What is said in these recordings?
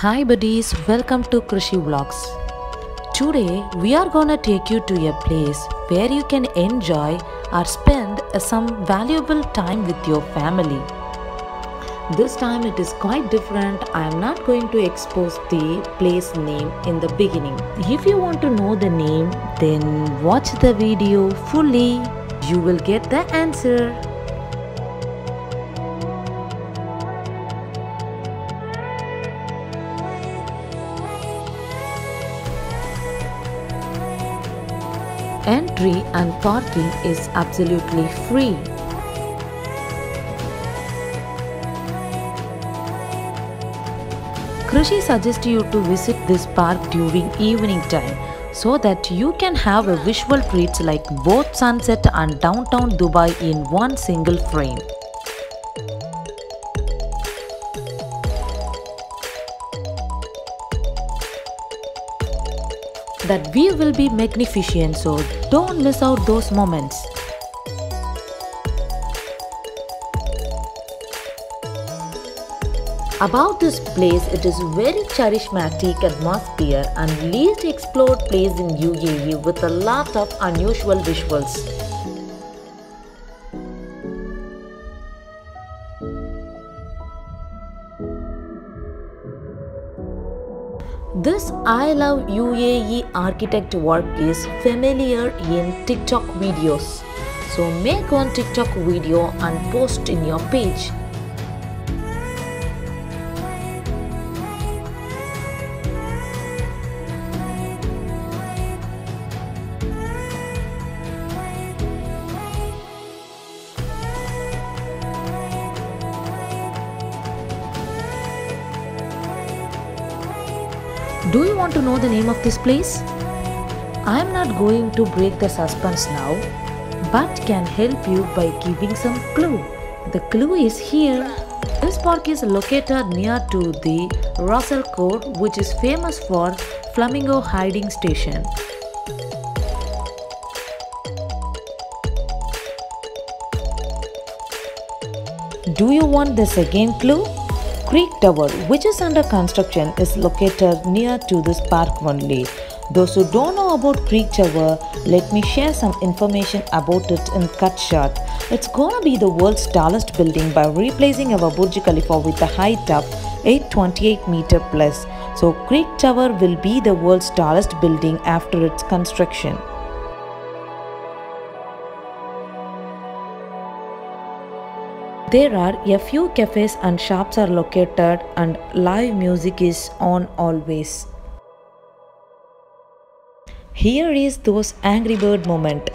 Hi buddies, welcome to Krishi Vlogs. Today we are gonna take you to a place where you can enjoy or spend some valuable time with your family. This time it is quite different. I am not going to expose the place name in the beginning. If you want to know the name, then watch the video fully. You will get the answer. Entry and parking is absolutely free. Krishi suggests you to visit this park during evening time so that you can have a visual treats like both sunset and downtown Dubai in one single frame. That view will be magnificent, so don't miss out those moments. About this place, it is very charismatic atmosphere and least explored place in UAE with a lot of unusual visuals. This I Love UAE architect work is familiar in TikTok videos. So make one TikTok video and post in your page. Do you want to know the name of this place? I am not going to break the suspense now, but can help you by giving some clue. The clue is here. This park is located near to the Russell Court, which is famous for flamingo hiding station. Do you want the second clue? Creek Tower, which is under construction, is located near to this park only. Those who don't know about Creek Tower, let me share some information about it in cut short. It's gonna be the world's tallest building by replacing our Burj Khalifa with a height of 828 meter plus. So Creek Tower will be the world's tallest building after its construction. There are a few cafes and shops are located and live music is on always. Here is those Angry Bird moment.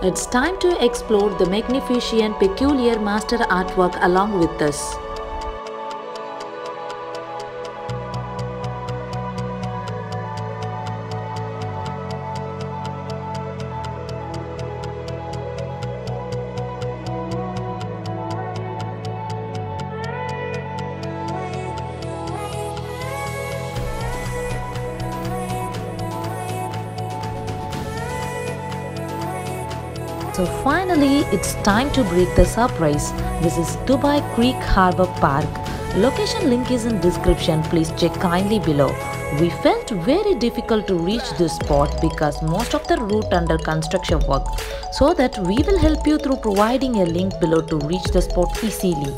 It's time to explore the magnificent peculiar master artwork along with us. So finally, it's time to break the surprise. This is Dubai Creek Harbour Park. Location link is in description. Please check kindly below. We felt very difficult to reach this spot because most of the route under construction work. So that we will help you through providing a link below to reach the spot easily.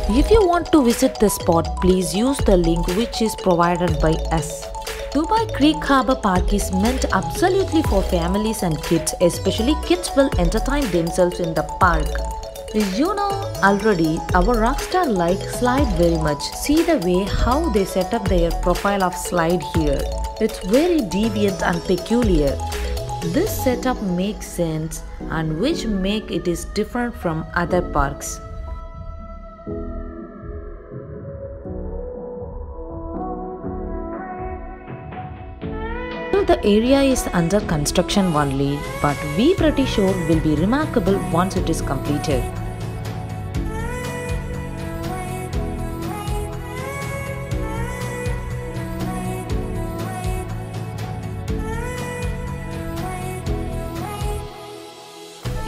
If you want to visit the spot, please use the link which is provided by us. Dubai Creek Harbour Park is meant absolutely for families and kids, especially kids will entertain themselves in the park. You know already, our rockstar like slide very much. See the way how they set up their profile of slide here. It's very deviant and peculiar. This setup makes sense and which make it is different from other parks. The area is under construction only, but we pretty sure will be remarkable once it is completed.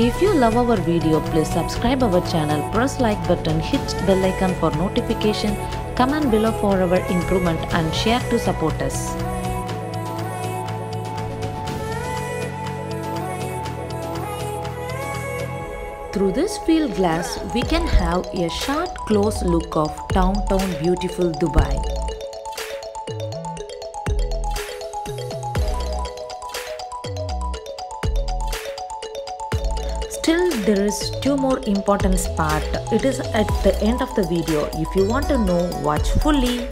If you love our video, please subscribe our channel, press like button, hit bell icon for notification, comment below for our improvement and share to support us. Through this field glass, we can have a short close look of downtown beautiful Dubai. Still, there is two more important part. It is at the end of the video. If you want to know, watch fully.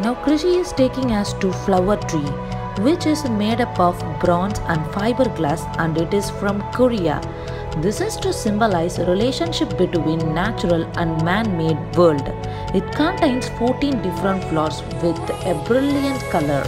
Now Krishi is taking us to flower tree, which is made up of bronze and fiberglass, and it is from Korea. This is to symbolize a relationship between natural and man-made world. It contains 14 different flowers with a brilliant color.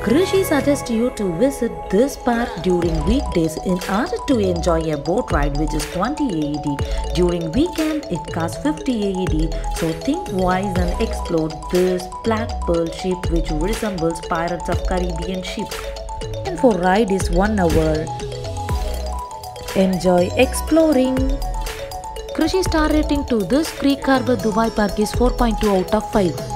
Krishi suggests you to visit this park during weekdays in order to enjoy a boat ride which is 20 AED. During weekend it costs 50 AED, so think wise and explore this black pearl ship which resembles Pirates of Caribbean ship. And for ride is 1 hour. Enjoy exploring. Krishi star rating to this Creek Harbour Dubai Park is 4.2 out of 5.